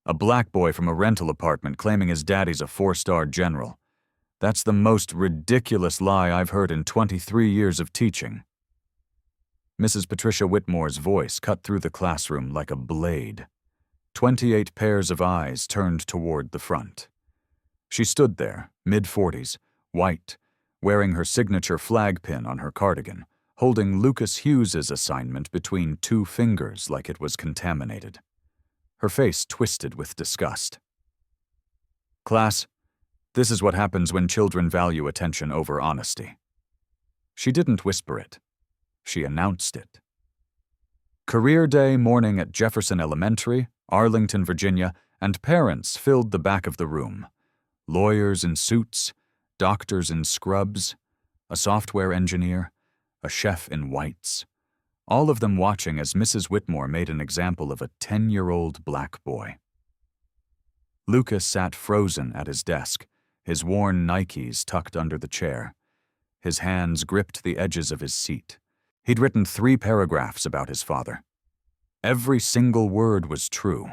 A black boy from a rental apartment claiming his daddy's a 4-star general. That's the most ridiculous lie I've heard in 23 years of teaching. Mrs. Patricia Whitmore's voice cut through the classroom like a blade. 28 pairs of eyes turned toward the front. She stood there, mid-40s, white, wearing her signature flag pin on her cardigan, holding Lucas Hughes's assignment between 2 fingers like it was contaminated. Her face twisted with disgust. "Class, this is what happens when children value attention over honesty." She didn't whisper it. She announced it. Career Day morning at Jefferson Elementary, Arlington, Virginia, and parents filled the back of the room. Lawyers in suits, doctors in scrubs, a software engineer, a chef in whites, all of them watching as Mrs. Whitmore made an example of a 10-year-old black boy. Lucas sat frozen at his desk, his worn Nikes tucked under the chair. His hands gripped the edges of his seat. He'd written 3 paragraphs about his father. Every single word was true.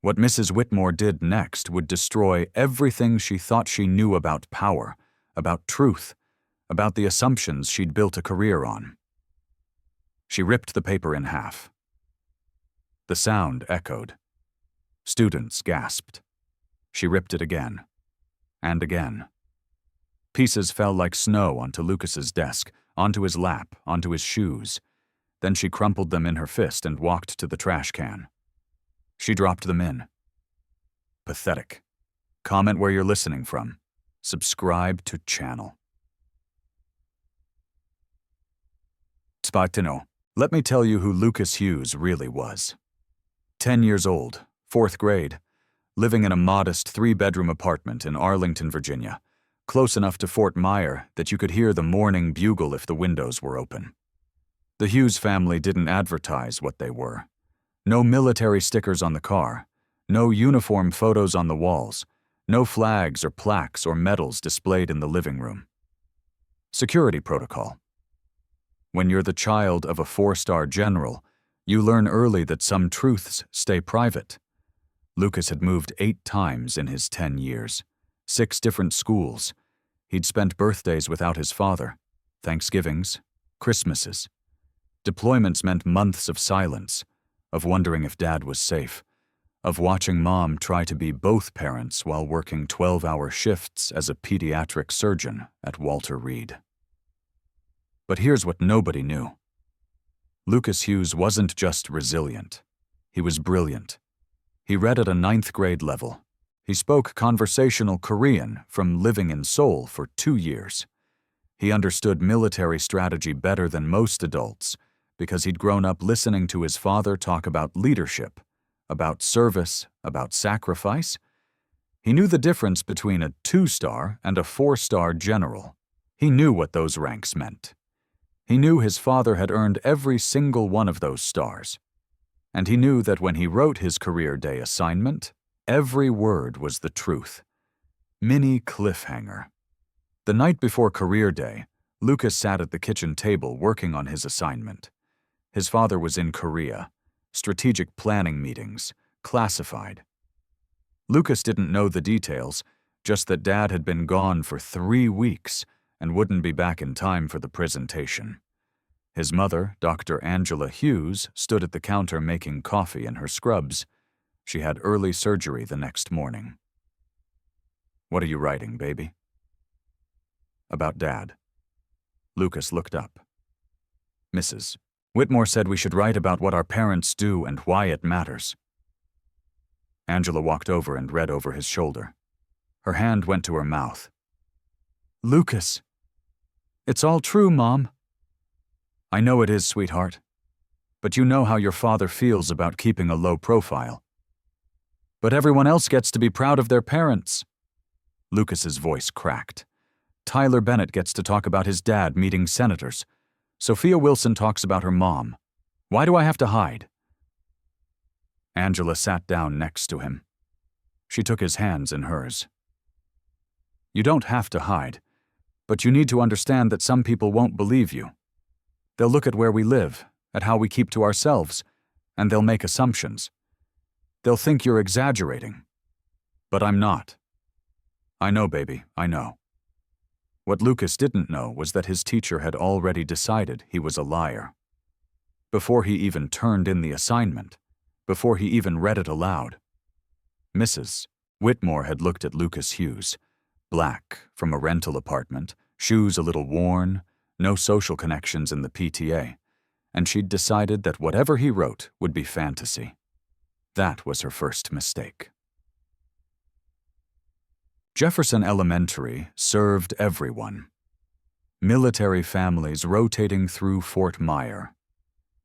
What Mrs. Whitmore did next would destroy everything she thought she knew about power, about truth, about the assumptions she'd built a career on. She ripped the paper in half. The sound echoed. Students gasped. She ripped it again, and again. Pieces fell like snow onto Lucas's desk, onto his lap, onto his shoes. Then she crumpled them in her fist and walked to the trash can. She dropped them in. Pathetic. Comment where you're listening from. Subscribe to channel. Spatino. Let me tell you who Lucas Hughes really was. 10 years old, 4th grade, living in a modest 3-bedroom apartment in Arlington, Virginia, close enough to Fort Myer that you could hear the morning bugle if the windows were open. The Hughes family didn't advertise what they were. No military stickers on the car, no uniform photos on the walls, no flags or plaques or medals displayed in the living room. Security protocol. When you're the child of a 4-star general, you learn early that some truths stay private. Lucas had moved 8 times in his 10 years, 6 different schools. He'd spent birthdays without his father, Thanksgivings, Christmases. Deployments meant months of silence, of wondering if Dad was safe, of watching Mom try to be both parents while working 12-hour shifts as a pediatric surgeon at Walter Reed. But here's what nobody knew. Lucas Hughes wasn't just resilient. He was brilliant. He read at a 9th grade level. He spoke conversational Korean from living in Seoul for 2 years. He understood military strategy better than most adults because he'd grown up listening to his father talk about leadership, about service, about sacrifice. He knew the difference between a 2-star and a 4-star general. He knew what those ranks meant. He knew his father had earned every single one of those stars. And he knew that when he wrote his career day assignment, every word was the truth. Mini cliffhanger. The night before career day, Lucas sat at the kitchen table working on his assignment. His father was in Korea. Strategic planning meetings, classified. Lucas didn't know the details, just that Dad had been gone for 3 weeks and wouldn't be back in time for the presentation. His mother, Dr. Angela Hughes, stood at the counter making coffee in her scrubs. She had early surgery the next morning. "What are you writing, baby?" "About Dad." Lucas looked up. "Mrs. Whitmore said we should write about what our parents do and why it matters." Angela walked over and read over his shoulder. Her hand went to her mouth. "Lucas, it's all true, Mom." "I know it is, sweetheart. But you know how your father feels about keeping a low profile." "But everyone else gets to be proud of their parents." Lucas's voice cracked. "Tyler Bennett gets to talk about his dad meeting senators. Sophia Wilson talks about her mom. Why do I have to hide?" Angela sat down next to him. She took his hands in hers. "You don't have to hide, but you need to understand that some people won't believe you. They'll look at where we live, at how we keep to ourselves, and they'll make assumptions. They'll think you're exaggerating. But I'm not. I know, baby, I know. What Lucas didn't know was that his teacher had already decided he was a liar. Before he even turned in the assignment, before he even read it aloud. Mrs. Whitmore had looked at Lucas Hughes, black, from a rental apartment, shoes a little worn, no social connections in the PTA, and she'd decided that whatever he wrote would be fantasy. That was her first mistake. Jefferson Elementary served everyone. Military families rotating through Fort Myer.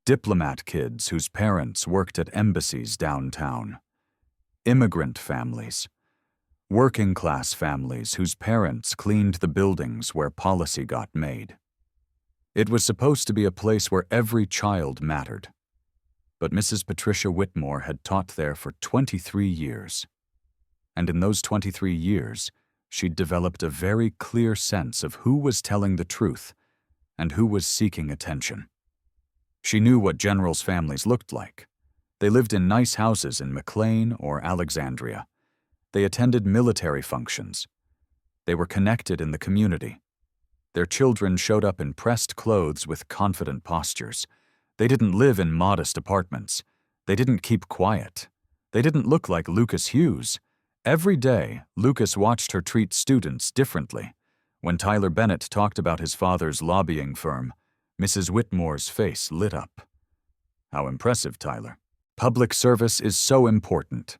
Diplomat kids whose parents worked at embassies downtown. Immigrant families. Working-class families whose parents cleaned the buildings where policy got made. It was supposed to be a place where every child mattered. But Mrs. Patricia Whitmore had taught there for 23 years. And in those 23 years, she'd developed a very clear sense of who was telling the truth and who was seeking attention. She knew what generals' families looked like. They lived in nice houses in McLean or Alexandria. They attended military functions. They were connected in the community. Their children showed up in pressed clothes with confident postures. They didn't live in modest apartments. They didn't keep quiet. They didn't look like Lucas Hughes. Every day, Lucas watched her treat students differently. When Tyler Bennett talked about his father's lobbying firm, Mrs. Whitmore's face lit up. How impressive, Tyler. Public service is so important.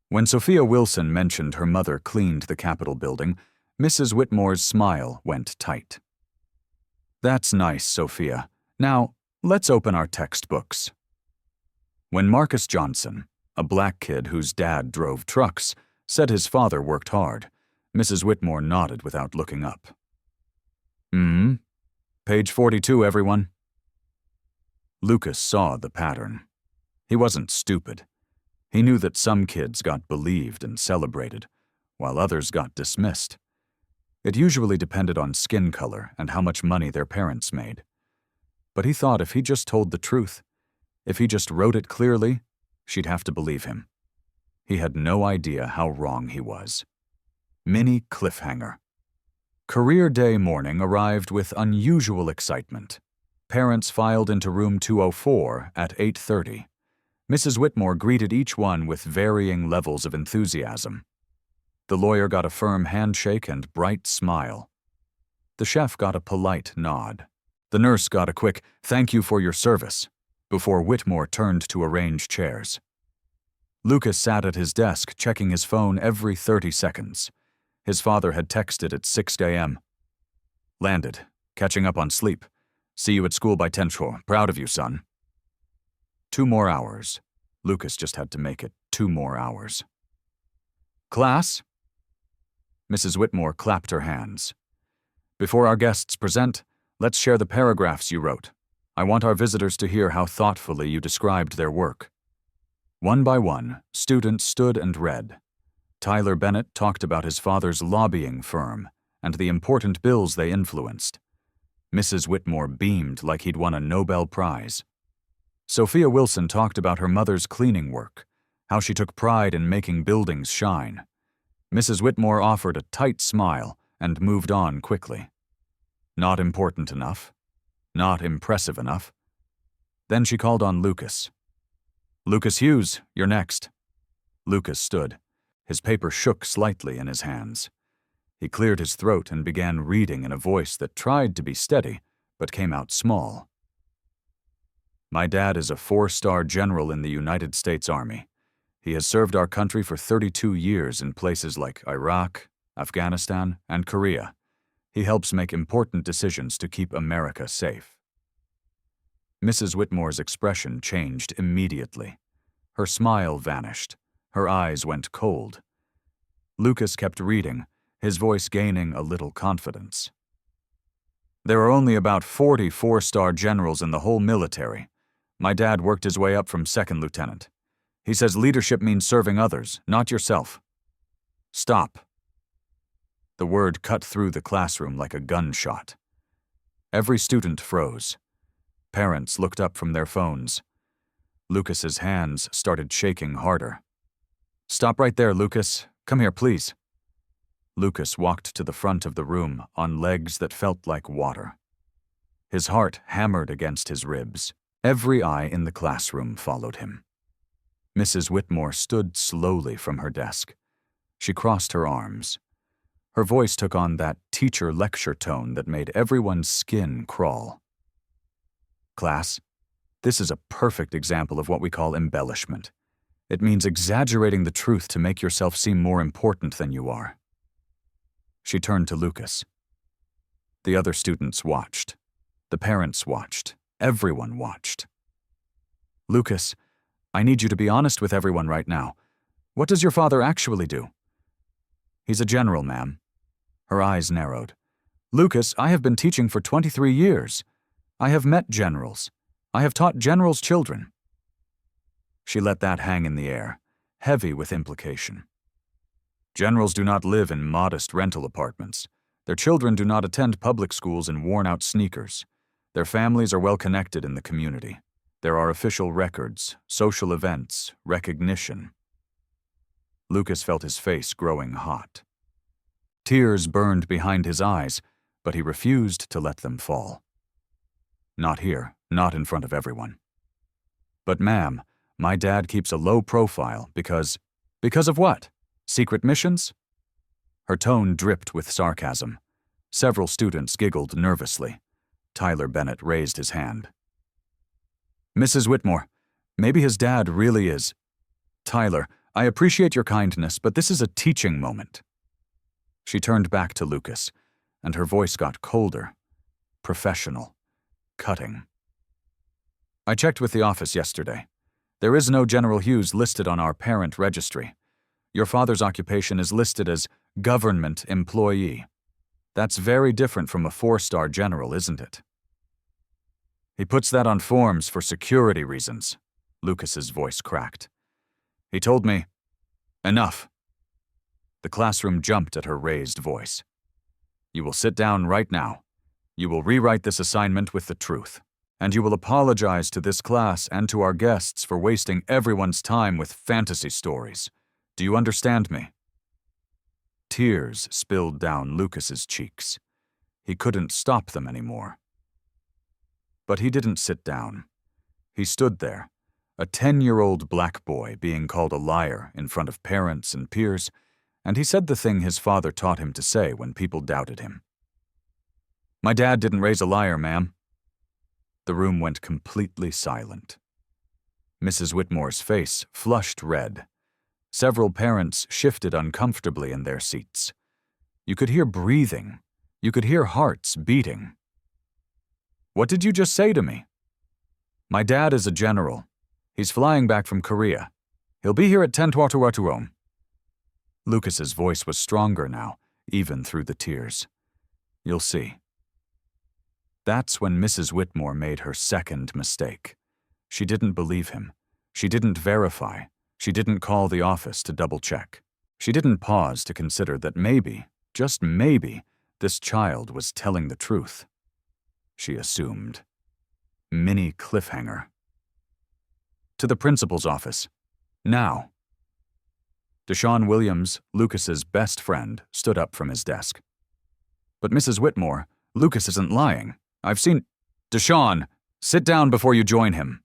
When Sophia Wilson mentioned her mother cleaned the Capitol building, Mrs. Whitmore's smile went tight. That's nice, Sophia. Now, let's open our textbooks. When Marcus Johnson, a black kid whose dad drove trucks, said his father worked hard, Mrs. Whitmore nodded without looking up. Page 42, everyone. Lucas saw the pattern. He wasn't stupid. He knew that some kids got believed and celebrated, while others got dismissed. It usually depended on skin color and how much money their parents made. But he thought if he just told the truth, if he just wrote it clearly, she'd have to believe him. He had no idea how wrong he was. Mini cliffhanger. Career Day morning arrived with unusual excitement. Parents filed into room 204 at 8:30. Mrs. Whitmore greeted each one with varying levels of enthusiasm. The lawyer got a firm handshake and bright smile. The chef got a polite nod. The nurse got a quick, "Thank you for your service," before Whitmore turned to arrange chairs. Lucas sat at his desk checking his phone every 30 seconds. His father had texted at 6 a.m. "Landed. Catching up on sleep. See you at school by 10:00. Proud of you, son." 2 more hours. Lucas just had to make it 2 more hours. "Class?" Mrs. Whitmore clapped her hands. "Before our guests present, let's share the paragraphs you wrote. I want our visitors to hear how thoughtfully you described their work." One by one, students stood and read. Tyler Bennett talked about his father's lobbying firm and the important bills they influenced. Mrs. Whitmore beamed like he'd won a Nobel Prize. Sophia Wilson talked about her mother's cleaning work, how she took pride in making buildings shine. Mrs. Whitmore offered a tight smile and moved on quickly. Not important enough. Not impressive enough. Then she called on Lucas. "Lucas Hughes, you're next." Lucas stood. His paper shook slightly in his hands. He cleared his throat and began reading in a voice that tried to be steady, but came out small. "My dad is a 4-star general in the United States Army. He has served our country for 32 years in places like Iraq, Afghanistan, and Korea. He helps make important decisions to keep America safe." Mrs. Whitmore's expression changed immediately. Her smile vanished. Her eyes went cold. Lucas kept reading, his voice gaining a little confidence. "There are only about 40 4-star generals in the whole military. My dad worked his way up from 2nd lieutenant. He says leadership means serving others, not yourself." "Stop." The word cut through the classroom like a gunshot. Every student froze. Parents looked up from their phones. Lucas's hands started shaking harder. "Stop right there, Lucas. Come here, please." Lucas walked to the front of the room on legs that felt like water. His heart hammered against his ribs. Every eye in the classroom followed him. Mrs. Whitmore stood slowly from her desk. She crossed her arms. Her voice took on that teacher lecture tone that made everyone's skin crawl. "Class, this is a perfect example of what we call embellishment. It means exaggerating the truth to make yourself seem more important than you are." She turned to Lucas. The other students watched. The parents watched. Everyone watched. "Lucas, I need you to be honest with everyone right now. What does your father actually do?" "He's a general, ma'am." Her eyes narrowed. "Lucas, I have been teaching for 23 years. I have met generals. I have taught generals' children." She let that hang in the air, heavy with implication. "Generals do not live in modest rental apartments. Their children do not attend public schools in worn-out sneakers. Their families are well connected in the community. There are official records, social events, recognition." Lucas felt his face growing hot. Tears burned behind his eyes, but he refused to let them fall. "Not here, not in front of everyone." "But ma'am, my dad keeps a low profile because..." "Because of what? Secret missions?" Her tone dripped with sarcasm. Several students giggled nervously. Tyler Bennett raised his hand. "Mrs. Whitmore, maybe his dad really is..." "Tyler, I appreciate your kindness, but this is a teaching moment." She turned back to Lucas, and her voice got colder, professional, cutting. "I checked with the office yesterday. There is no General Hughes listed on our parent registry. Your father's occupation is listed as government employee. That's very different from a 4-star general, isn't it?" "He puts that on forms for security reasons," Lucas's voice cracked. "He told me..." "Enough." The classroom jumped at her raised voice. "You will sit down right now. You will rewrite this assignment with the truth. And you will apologize to this class and to our guests for wasting everyone's time with fantasy stories. Do you understand me?" Tears spilled down Lucas's cheeks. He couldn't stop them anymore. But he didn't sit down. He stood there, a 10-year-old black boy being called a liar in front of parents and peers, and he said the thing his father taught him to say when people doubted him. "My dad didn't raise a liar, ma'am." The room went completely silent. Mrs. Whitmore's face flushed red. Several parents shifted uncomfortably in their seats. You could hear breathing. You could hear hearts beating. "What did you just say to me?" "My dad is a general. He's flying back from Korea. He'll be here at 10:15. Lucas's voice was stronger now, even through the tears. "You'll see." That's when Mrs. Whitmore made her second mistake. She didn't believe him. She didn't verify. She didn't call the office to double-check. She didn't pause to consider that maybe, just maybe, this child was telling the truth. She assumed. Mini cliffhanger. "To the principal's office. Now." Deshaun Williams, Lucas's best friend, stood up from his desk. "But Mrs. Whitmore, Lucas isn't lying. I've seen..." "Deshaun, sit down before you join him."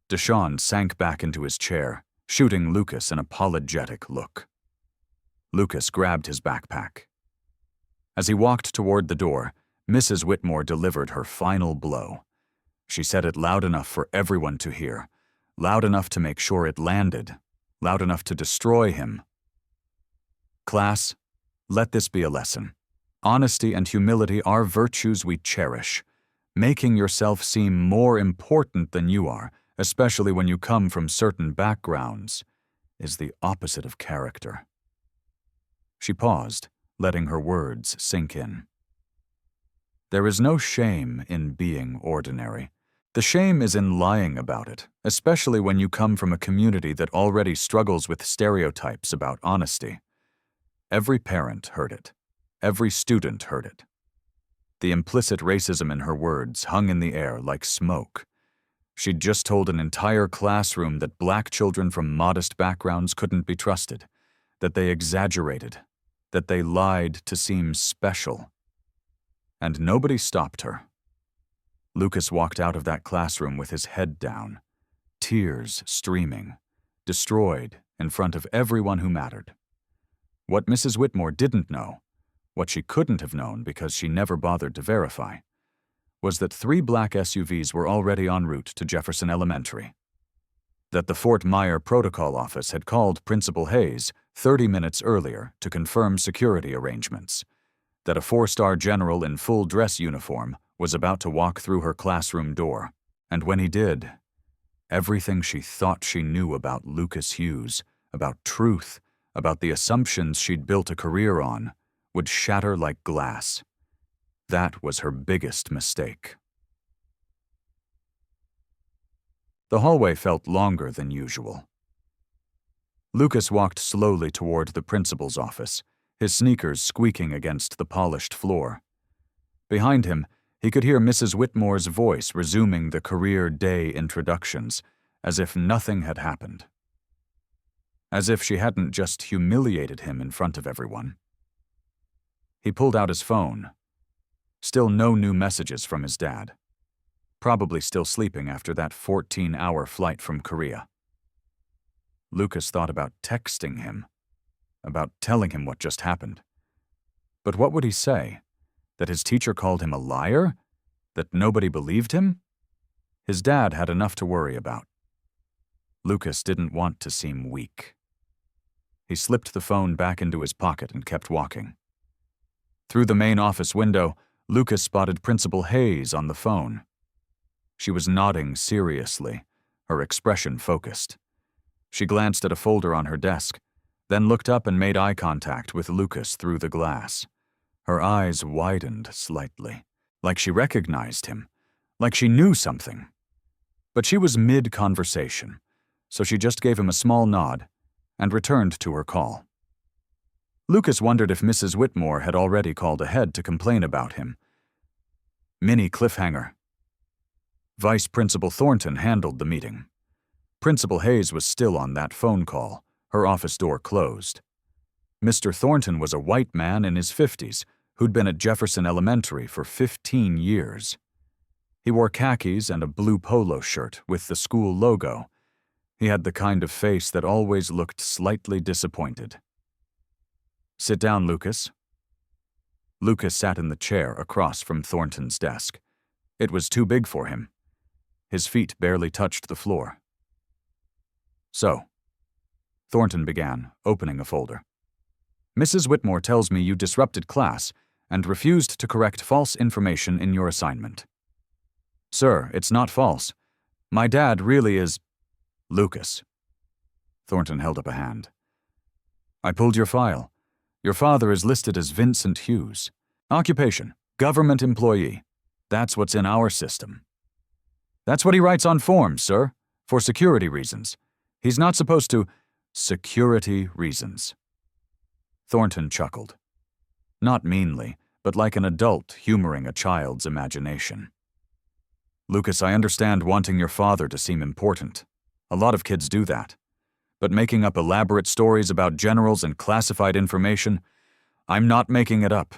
Deshaun sank back into his chair, shooting Lucas an apologetic look. Lucas grabbed his backpack. As he walked toward the door, Mrs. Whitmore delivered her final blow. She said it loud enough for everyone to hear, loud enough to make sure it landed, loud enough to destroy him. "Class, let this be a lesson. Honesty and humility are virtues we cherish. Making yourself seem more important than you are, especially when you come from certain backgrounds, is the opposite of character." She paused, letting her words sink in. There is no shame in being ordinary. The shame is in lying about it, especially when you come from a community that already struggles with stereotypes about honesty. Every parent heard it. Every student heard it. The implicit racism in her words hung in the air like smoke. She'd just told an entire classroom that black children from modest backgrounds couldn't be trusted, that they exaggerated, that they lied to seem special. And nobody stopped her. Lucas walked out of that classroom with his head down, tears streaming, destroyed in front of everyone who mattered. What Mrs. Whitmore didn't know, what she couldn't have known because she never bothered to verify, was that 3 black SUVs were already en route to Jefferson Elementary. That the Fort Myer Protocol Office had called Principal Hayes 30 minutes earlier to confirm security arrangements. That a 4-star general in full dress uniform was about to walk through her classroom door. And when he did, everything she thought she knew about Lucas Hughes, about truth, about the assumptions she'd built a career on, would shatter like glass. That was her biggest mistake. The hallway felt longer than usual. Lucas walked slowly toward the principal's office, his sneakers squeaking against the polished floor. Behind him, he could hear Mrs. Whitmore's voice resuming the career day introductions, as if nothing had happened. As if she hadn't just humiliated him in front of everyone. He pulled out his phone. Still no new messages from his dad. Probably still sleeping after that 14-hour flight from Korea. Lucas thought about texting him, about telling him what just happened. But what would he say? That his teacher called him a liar? That nobody believed him? His dad had enough to worry about. Lucas didn't want to seem weak. He slipped the phone back into his pocket and kept walking. Through the main office window, Lucas spotted Principal Hayes on the phone. She was nodding seriously, her expression focused. She glanced at a folder on her desk, then looked up and made eye contact with Lucas through the glass. Her eyes widened slightly, like she recognized him, like she knew something. But she was mid-conversation, so she just gave him a small nod and returned to her call. Lucas wondered if Mrs. Whitmore had already called ahead to complain about him. Mini cliffhanger. Vice Principal Thornton handled the meeting. Principal Hayes was still on that phone call, her office door closed. Mr. Thornton was a white man in his 50s who'd been at Jefferson Elementary for 15 years. He wore khakis and a blue polo shirt with the school logo. He had the kind of face that always looked slightly disappointed. "Sit down, Lucas." Lucas sat in the chair across from Thornton's desk. It was too big for him. His feet barely touched the floor. "So," Thornton began, opening a folder. "Mrs. Whitmore tells me you disrupted class and refused to correct false information in your assignment." "Sir, it's not false. My dad really is—" "Lucas." Thornton held up a hand. "I pulled your file. Your father is listed as Vincent Hughes. Occupation, government employee. That's what's in our system. That's what he writes on forms, sir, for security reasons. He's not supposed to—" "Security reasons." Thornton chuckled. Not meanly, but like an adult humoring a child's imagination. "Lucas, I understand wanting your father to seem important. A lot of kids do that. But making up elaborate stories about generals and classified information, I'm not making it up."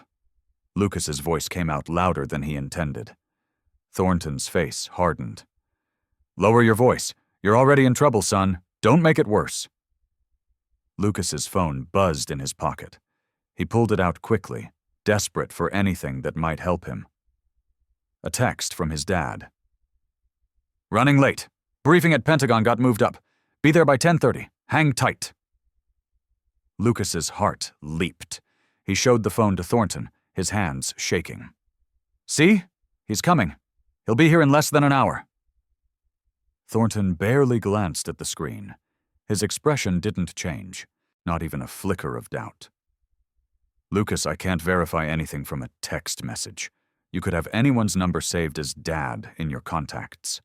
Lucas's voice came out louder than he intended. Thornton's face hardened. "Lower your voice. You're already in trouble, son. Don't make it worse." Lucas's phone buzzed in his pocket. He pulled it out quickly, desperate for anything that might help him. A text from his dad. "Running late. Briefing at Pentagon got moved up. Be there by 10:30. Hang tight." Lucas's heart leaped. He showed the phone to Thornton, his hands shaking. "See? He's coming. He'll be here in less than an hour." Thornton barely glanced at the screen. His expression didn't change, not even a flicker of doubt. "Lucas, I can't verify anything from a text message. You could have anyone's number saved as Dad in your contacts."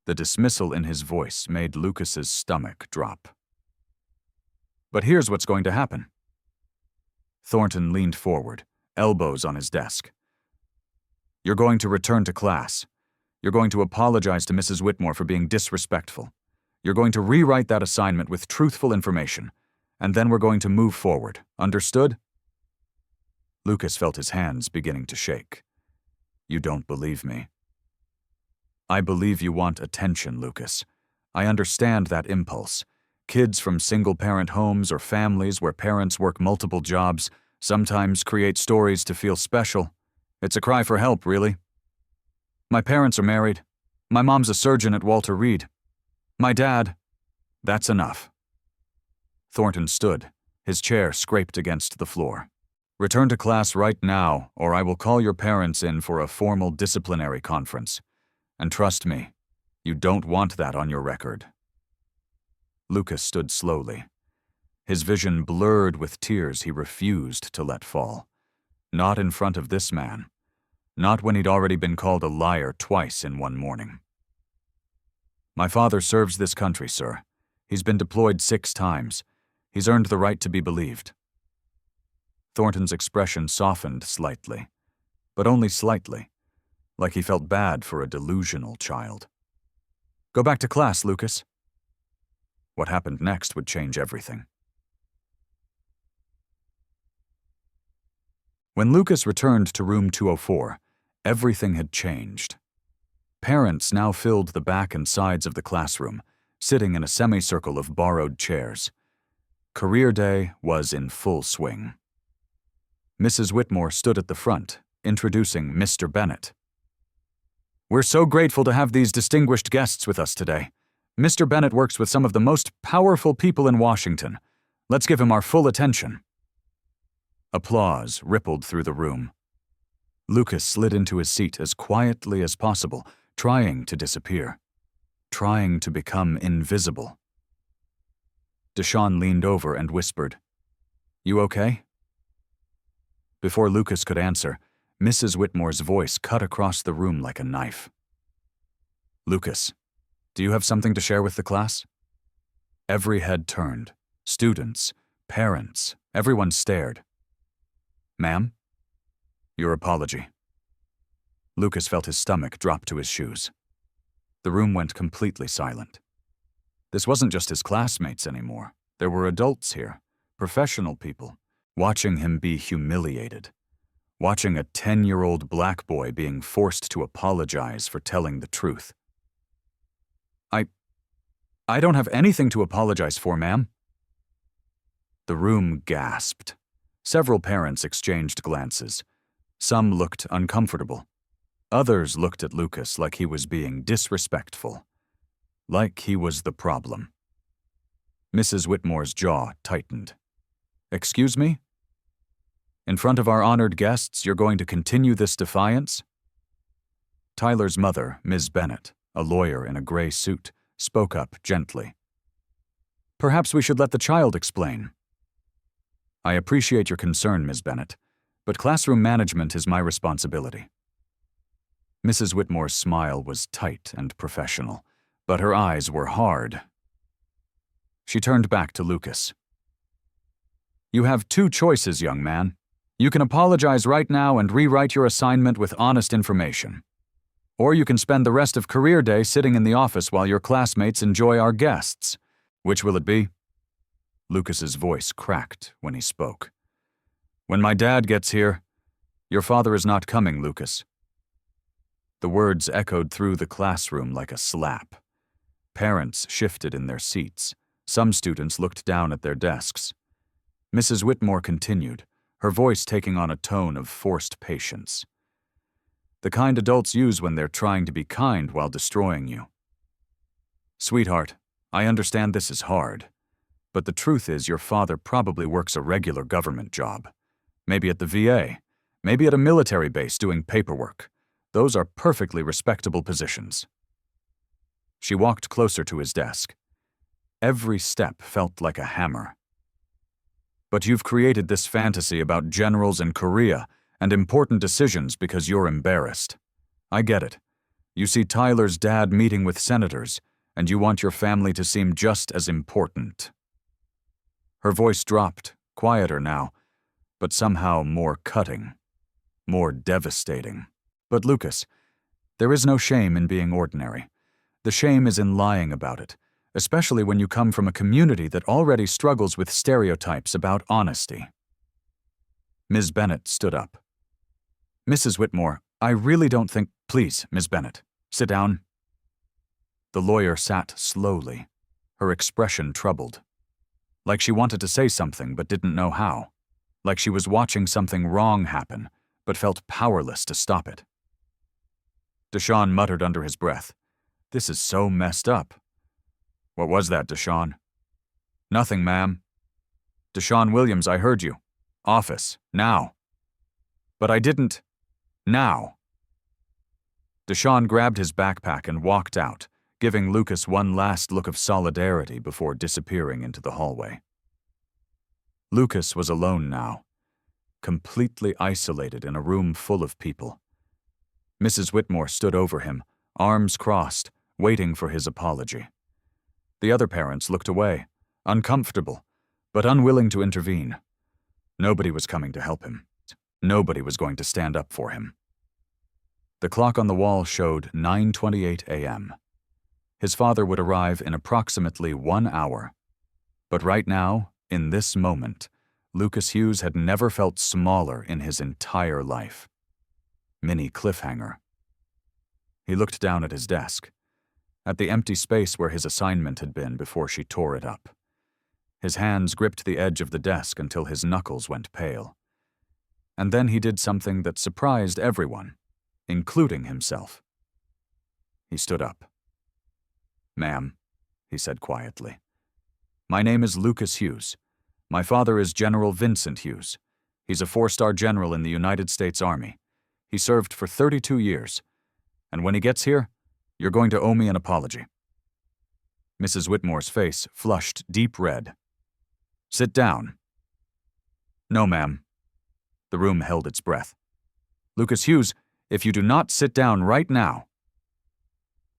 The dismissal in his voice made Lucas's stomach drop. "But here's what's going to happen." Thornton leaned forward, elbows on his desk. "You're going to return to class. You're going to apologize to Mrs. Whitmore for being disrespectful. You're going to rewrite that assignment with truthful information, and then we're going to move forward. Understood? Lucas felt his hands beginning to shake. You don't believe me. I believe you want attention, Lucas. I understand that impulse. Kids from single-parent homes or families where parents work multiple jobs sometimes create stories to feel special. It's a cry for help, really. My parents are married. My mom's a surgeon at Walter Reed. My dad... That's enough. Thornton stood, his chair scraped against the floor. Return to class right now, or I will call your parents in for a formal disciplinary conference. And trust me, you don't want that on your record. Lucas stood slowly. His vision blurred with tears he refused to let fall. Not in front of this man. Not when he'd already been called a liar twice in one morning. My father serves this country, sir. He's been deployed 6 times. He's earned the right to be believed. Thornton's expression softened slightly, but only slightly, like he felt bad for a delusional child. Go back to class, Lucas. What happened next would change everything. When Lucas returned to room 204, everything had changed. Parents now filled the back and sides of the classroom, sitting in a semicircle of borrowed chairs. Career day was in full swing. Mrs. Whitmore stood at the front, introducing Mr. Bennett. We're so grateful to have these distinguished guests with us today. Mr. Bennett works with some of the most powerful people in Washington. Let's give him our full attention. Applause rippled through the room. Lucas slid into his seat as quietly as possible, trying to disappear, trying to become invisible. Deshawn leaned over and whispered, You okay? Before Lucas could answer, Mrs. Whitmore's voice cut across the room like a knife. Lucas, do you have something to share with the class? Every head turned. Students, parents, everyone stared. Ma'am? Your apology. Lucas felt his stomach drop to his shoes. The room went completely silent. This wasn't just his classmates anymore. There were adults here, professional people, watching him be humiliated, watching a 10-year-old black boy being forced to apologize for telling the truth. I don't have anything to apologize for, ma'am. The room gasped. Several parents exchanged glances. Some looked uncomfortable. Others looked at Lucas like he was being disrespectful, like he was the problem. Mrs. Whitmore's jaw tightened. Excuse me? In front of our honored guests, you're going to continue this defiance? Tyler's mother, Ms. Bennett, a lawyer in a gray suit, spoke up gently. Perhaps we should let the child explain. I appreciate your concern, Ms. Bennett, but classroom management is my responsibility. Mrs. Whitmore's smile was tight and professional, but her eyes were hard. She turned back to Lucas. You have 2 choices, young man. You can apologize right now and rewrite your assignment with honest information. Or you can spend the rest of career day sitting in the office while your classmates enjoy our guests. Which will it be? Lucas's voice cracked when he spoke. When my dad gets here, your father is not coming, Lucas. The words echoed through the classroom like a slap. Parents shifted in their seats. Some students looked down at their desks. Mrs. Whitmore continued, her voice taking on a tone of forced patience. The kind adults use when they're trying to be kind while destroying you. Sweetheart, I understand this is hard, but the truth is your father probably works a regular government job. Maybe at the VA, maybe at a military base doing paperwork. Those are perfectly respectable positions. She walked closer to his desk. Every step felt like a hammer. But you've created this fantasy about generals in Korea and important decisions because you're embarrassed. I get it. You see Tyler's dad meeting with senators, and you want your family to seem just as important. Her voice dropped, quieter now, but somehow more cutting, more devastating. But Lucas, There is no shame in being ordinary. The shame is in lying about it, especially when you come from a community that already struggles with stereotypes about honesty. Ms. Bennett stood up. Mrs. Whitmore, I really don't think— Please, Ms. Bennett, sit down. The lawyer sat slowly, her expression troubled. Like she wanted to say something but didn't know how. Like she was watching something wrong happen, but felt powerless to stop it. Deshawn muttered under his breath, This is so messed up. What was that, Deshawn? Nothing, ma'am. Deshawn Williams, I heard you. Office, now. But I didn't. Now. Deshawn grabbed his backpack and walked out, giving Lucas one last look of solidarity before disappearing into the hallway. Lucas was alone now, completely isolated in a room full of people. Mrs. Whitmore stood over him, arms crossed, waiting for his apology. The other parents looked away, uncomfortable, but unwilling to intervene. Nobody was coming to help him. Nobody was going to stand up for him. The clock on the wall showed 9:28 a.m. His father would arrive in approximately 1 hour. But right now, in this moment, Lucas Hughes had never felt smaller in his entire life. Mini cliffhanger. He looked down at his desk, at the empty space where his assignment had been before she tore it up. His hands gripped the edge of the desk until his knuckles went pale. And then he did something that surprised everyone, including himself. He stood up. Ma'am, he said quietly, my name is Lucas Hughes. My father is General Vincent Hughes. He's a 4-star general in the United States Army. He served for 32 years. And when he gets here, you're going to owe me an apology. Mrs. Whitmore's face flushed deep red. Sit down. No, ma'am. The room held its breath. Lucas Hughes, if you do not sit down right now.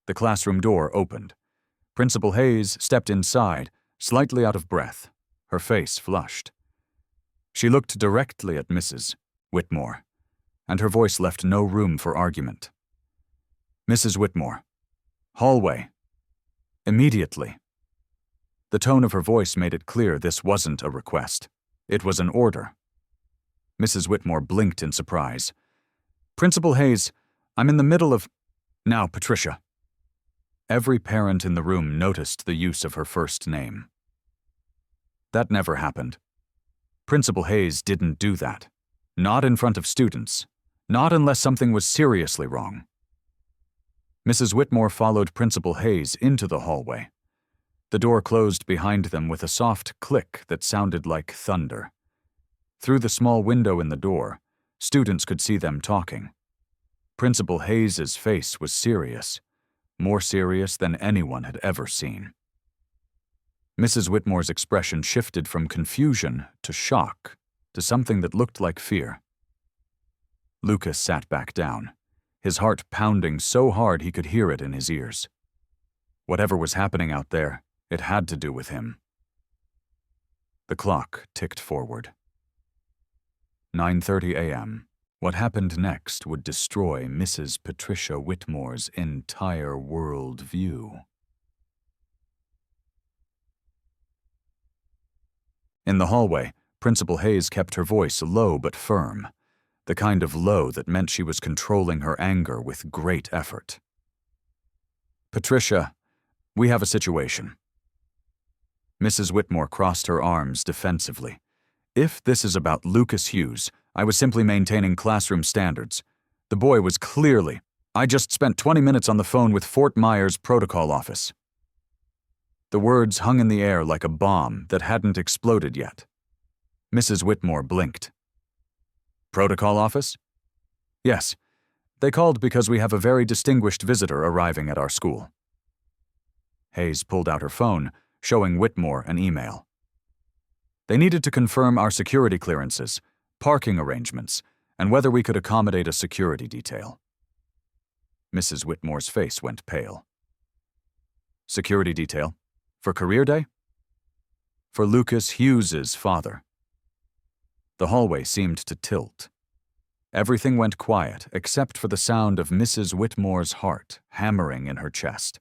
The classroom door opened. Principal Hayes stepped inside, slightly out of breath, her face flushed. She looked directly at Mrs. Whitmore, and her voice left no room for argument. Mrs. Whitmore, hallway. Immediately. The tone of her voice made it clear this wasn't a request. It was an order. Mrs. Whitmore blinked in surprise. Principal Hayes, I'm in the middle of— Now, Patricia. Every parent in the room noticed the use of her first name. That never happened. Principal Hayes didn't do that. Not in front of students. Not unless something was seriously wrong. Mrs. Whitmore followed Principal Hayes into the hallway. The door closed behind them with a soft click that sounded like thunder. Through the small window in the door, students could see them talking. Principal Hayes's face was serious, more serious than anyone had ever seen. Mrs. Whitmore's expression shifted from confusion to shock to something that looked like fear. Lucas sat back down, his heart pounding so hard he could hear it in his ears. Whatever was happening out there, it had to do with him. The clock ticked forward. 9:30 a.m. What happened next would destroy Mrs. Patricia Whitmore's entire world view. In the hallway, Principal Hayes kept her voice low but firm, the kind of low that meant she was controlling her anger with great effort. Patricia, we have a situation. Mrs. Whitmore crossed her arms defensively. If this is about Lucas Hughes, I was simply maintaining classroom standards. The boy was clearly— I just spent 20 minutes on the phone with Fort Myers Protocol Office. The words hung in the air like a bomb that hadn't exploded yet. Mrs. Whitmore blinked. Protocol Office? Yes. They called because we have a very distinguished visitor arriving at our school. Hayes pulled out her phone, showing Whitmore an email. They needed to confirm our security clearances, parking arrangements, and whether we could accommodate a security detail. Mrs. Whitmore's face went pale. Security detail? For career day? For Lucas Hughes's father. The hallway seemed to tilt. Everything went quiet except for the sound of Mrs. Whitmore's heart hammering in her chest.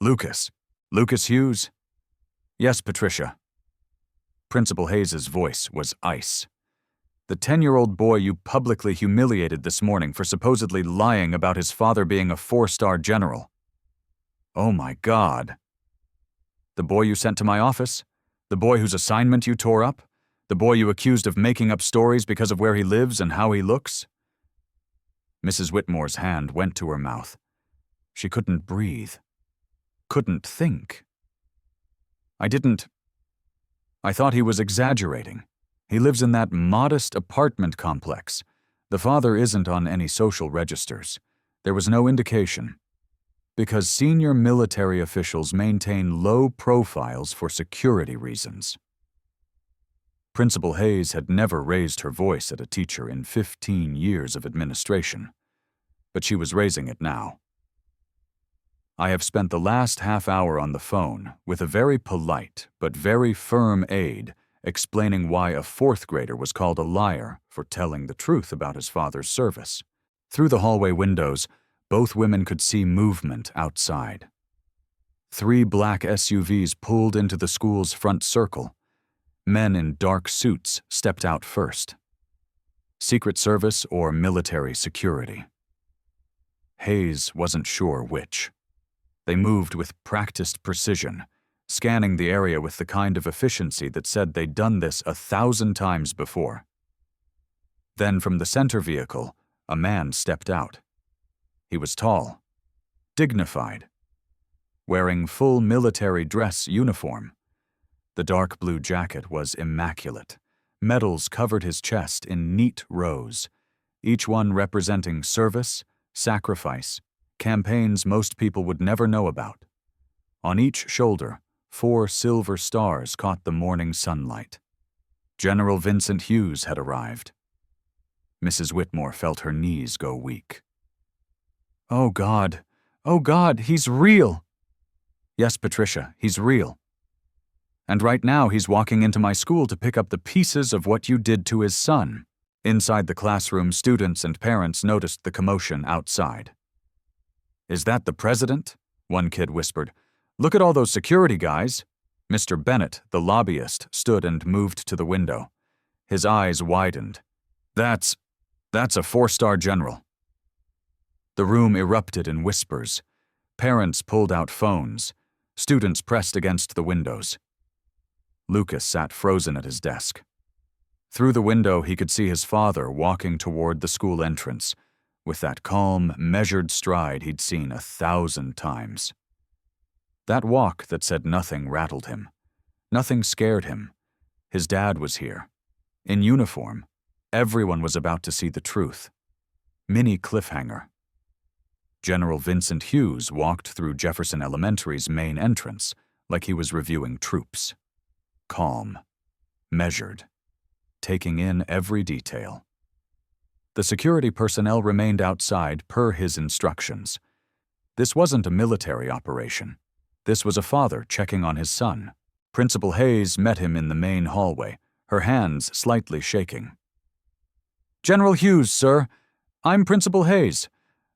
"Lucas. Lucas Hughes?" "Yes, Patricia." Principal Hayes's voice was ice. "The 10-year-old boy you publicly humiliated this morning for supposedly lying about his father being a 4-star general." "Oh my God." "The boy you sent to my office? The boy whose assignment you tore up? The boy you accused of making up stories because of where he lives and how he looks?" Mrs. Whitmore's hand went to her mouth. She couldn't breathe. Couldn't think. I thought he was exaggerating. He lives in that modest apartment complex. The father isn't on any social registers. There was no indication. Because senior military officials maintain low profiles for security reasons. Principal Hayes had never raised her voice at a teacher in 15 years of administration, but she was raising it now. "I have spent the last half hour on the phone with a very polite but very firm aide explaining why a 4th grader was called a liar for telling the truth about his father's service." Through the hallway windows, both women could see movement outside. 3 black SUVs pulled into the school's front circle. Men in dark suits stepped out first. Secret Service or military security. Hayes wasn't sure which. They moved with practiced precision, scanning the area with the kind of efficiency that said they'd done this 1,000 times before. Then from the center vehicle, a man stepped out. He was tall, dignified, wearing full military dress uniform. The dark blue jacket was immaculate. Medals covered his chest in neat rows, each one representing service, sacrifice, campaigns most people would never know about. On each shoulder, 4 silver stars caught the morning sunlight. General Vincent Hughes had arrived. Mrs. Whitmore felt her knees go weak. "Oh God, he's real!" "Yes, Patricia, he's real. And right now he's walking into my school to pick up the pieces of what you did to his son." Inside the classroom, students and parents noticed the commotion outside. "Is that the president?" one kid whispered. "Look at all those security guys." Mr. Bennett, the lobbyist, stood and moved to the window. His eyes widened. That's a 4-star general." The room erupted in whispers. Parents pulled out phones. Students pressed against the windows. Lucas sat frozen at his desk. Through the window, he could see his father walking toward the school entrance, with that calm, measured stride he'd seen 1,000 times. That walk that said nothing rattled him. Nothing scared him. His dad was here. In uniform. Everyone was about to see the truth. Mini cliffhanger. General Vincent Hughes walked through Jefferson Elementary's main entrance like he was reviewing troops. Calm. Measured. Taking in every detail. The security personnel remained outside per his instructions. This wasn't a military operation. This was a father checking on his son. Principal Hayes met him in the main hallway, her hands slightly shaking. "General Hughes, sir. I'm Principal Hayes.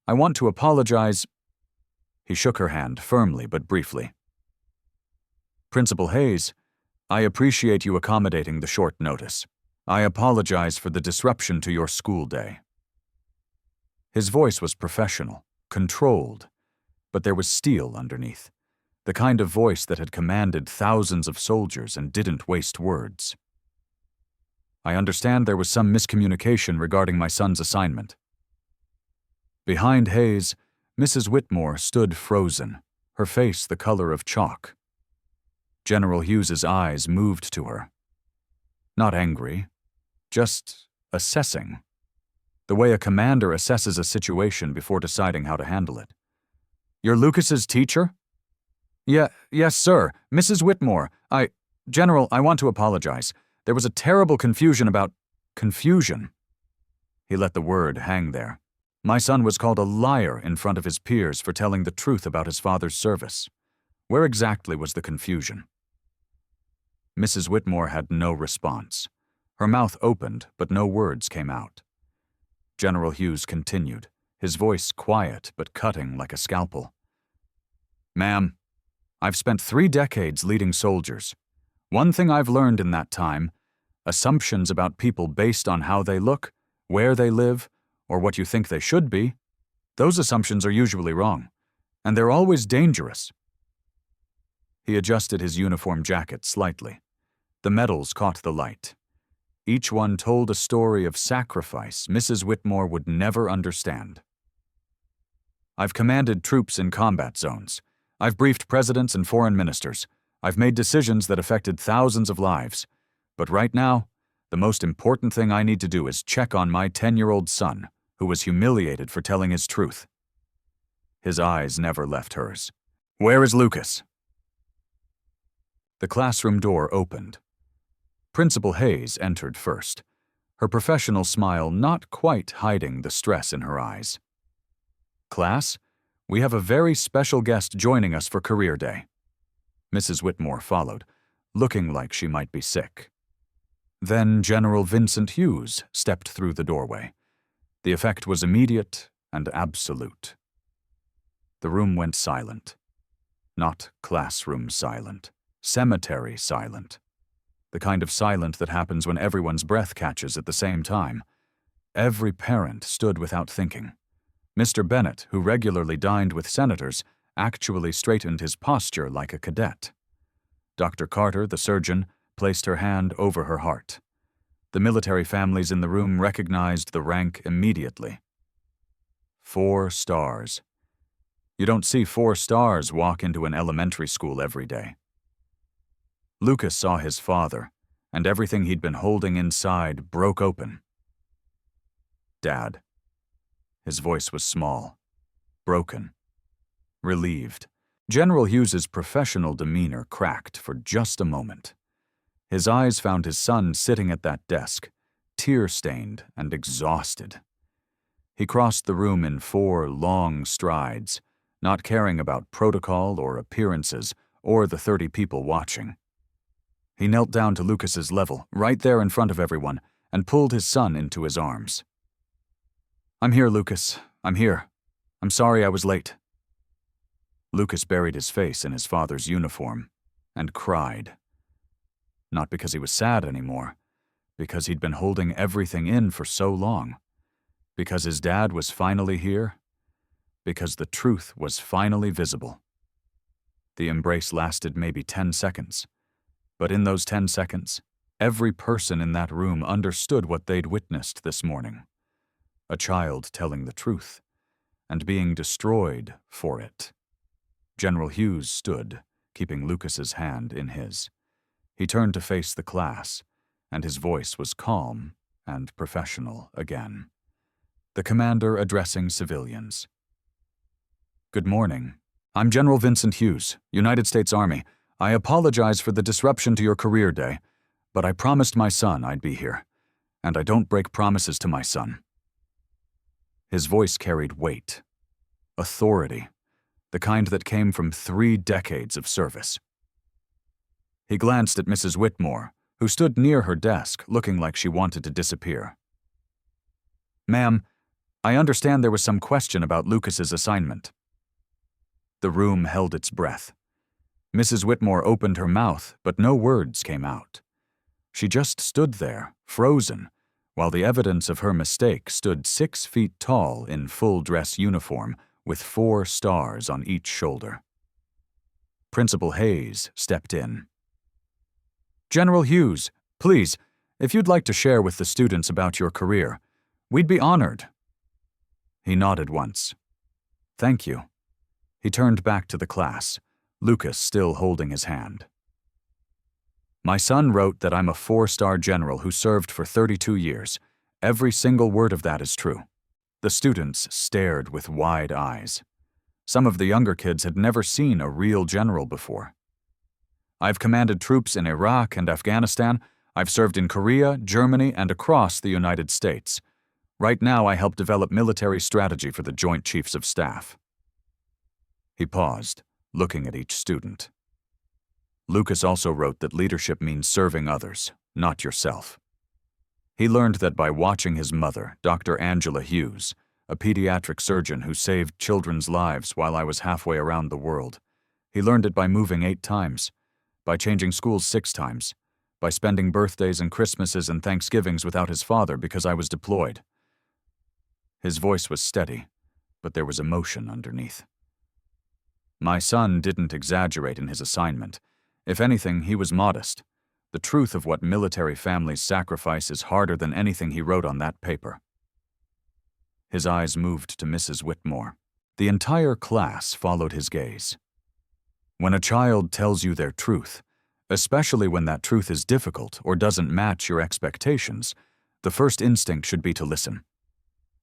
I want to apologize." He shook her hand firmly but briefly. "Principal Hayes, I appreciate you accommodating the short notice. I apologize for the disruption to your school day." His voice was professional, controlled, but there was steel underneath, the kind of voice that had commanded thousands of soldiers and didn't waste words. "I understand there was some miscommunication regarding my son's assignment." Behind Hayes, Mrs. Whitmore stood frozen, her face the color of chalk. General Hughes's eyes moved to her. Not angry, just assessing. The way a commander assesses a situation before deciding how to handle it. "You're Lucas's teacher?" Yes, sir. Mrs. Whitmore. General, I want to apologize. There was a terrible confusion about confusion." He let the word hang there. "My son was called a liar in front of his peers for telling the truth about his father's service. Where exactly was the confusion?" Mrs. Whitmore had no response. Her mouth opened, but no words came out. General Hughes continued, his voice quiet but cutting like a scalpel. Ma'am, I've spent 3 decades leading soldiers. One thing I've learned in that time, assumptions about people based on how they look, where they live, or what you think they should be, those assumptions are usually wrong, and they're always dangerous. He adjusted his uniform jacket slightly. The medals caught the light. Each one told a story of sacrifice Mrs. Whitmore would never understand. I've commanded troops in combat zones. I've briefed presidents and foreign ministers. I've made decisions that affected thousands of lives. But right now, the most important thing I need to do is check on my 10-year-old son, who was humiliated for telling his truth. His eyes never left hers. Where is Lucas? The classroom door opened. Principal Hayes entered first, her professional smile not quite hiding the stress in her eyes. Class, we have a very special guest joining us for Career Day. Mrs. Whitmore followed, looking like she might be sick. Then General Vincent Hughes stepped through the doorway. The effect was immediate and absolute. The room went silent. Not classroom silent, cemetery silent. The kind of silent that happens when everyone's breath catches at the same time. Every parent stood without thinking. Mr. Bennett, who regularly dined with senators, actually straightened his posture like a cadet. Dr. Carter, the surgeon, placed her hand over her heart. The military families in the room recognized the rank immediately. 4 stars. You don't see 4 stars walk into an elementary school every day. Lucas saw his father, and everything he'd been holding inside broke open. Dad. His voice was small, broken, relieved. General Hughes's professional demeanor cracked for just a moment. His eyes found his son sitting at that desk, tear-stained and exhausted. He crossed the room in 4 long strides, not caring about protocol or appearances or the 30 people watching. He knelt down to Lucas's level, right there in front of everyone, and pulled his son into his arms. I'm here, Lucas. I'm here. I'm sorry I was late. Lucas buried his face in his father's uniform and cried. Not because he was sad anymore, because he'd been holding everything in for so long, because his dad was finally here, because the truth was finally visible. The embrace lasted maybe 10 seconds. But in those 10 seconds, every person in that room understood what they'd witnessed this morning. A child telling the truth, and being destroyed for it. General Hughes stood, keeping Lucas's hand in his. He turned to face the class, and his voice was calm and professional again. The commander addressing civilians. Good morning. I'm General Vincent Hughes, United States Army. I apologize for the disruption to your career day, but I promised my son I'd be here, and I don't break promises to my son. His voice carried weight, authority, the kind that came from 3 decades of service. He glanced at Mrs. Whitmore, who stood near her desk looking like she wanted to disappear. Ma'am, I understand there was some question about Lucas's assignment. The room held its breath. Mrs. Whitmore opened her mouth, but no words came out. She just stood there, frozen, while the evidence of her mistake stood 6 feet tall in full-dress uniform with 4 stars on each shoulder. Principal Hayes stepped in. General Hughes, please, if you'd like to share with the students about your career, we'd be honored. He nodded once. Thank you. He turned back to the class, Lucas still holding his hand. My son wrote that I'm a 4-star general who served for 32 years. Every single word of that is true. The students stared with wide eyes. Some of the younger kids had never seen a real general before. I've commanded troops in Iraq and Afghanistan. I've served in Korea, Germany, and across the United States. Right now, I help develop military strategy for the Joint Chiefs of Staff. He paused, looking at each student. Lucas also wrote that leadership means serving others, not yourself. He learned that by watching his mother, Dr. Angela Hughes, a pediatric surgeon who saved children's lives while I was halfway around the world. He learned it by moving 8 times, by changing schools 6 times, by spending birthdays and Christmases and Thanksgivings without his father because I was deployed. His voice was steady, but there was emotion underneath. My son didn't exaggerate in his assignment. If anything, he was modest. The truth of what military families sacrifice is harder than anything he wrote on that paper. His eyes moved to Mrs. Whitmore. The entire class followed his gaze. When a child tells you their truth, especially when that truth is difficult or doesn't match your expectations, the first instinct should be to listen,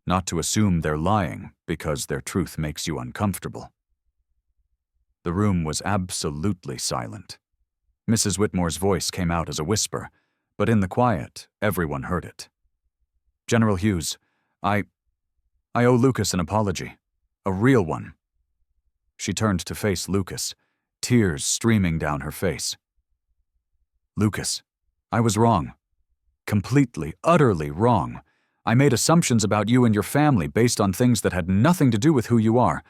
not to assume they're lying because their truth makes you uncomfortable. The room was absolutely silent. Mrs. Whitmore's voice came out as a whisper, but in the quiet, everyone heard it. General Hughes, I owe Lucas an apology. A real one. She turned to face Lucas, tears streaming down her face. Lucas, I was wrong. Completely, utterly wrong. I made assumptions about you and your family based on things that had nothing to do with who you are.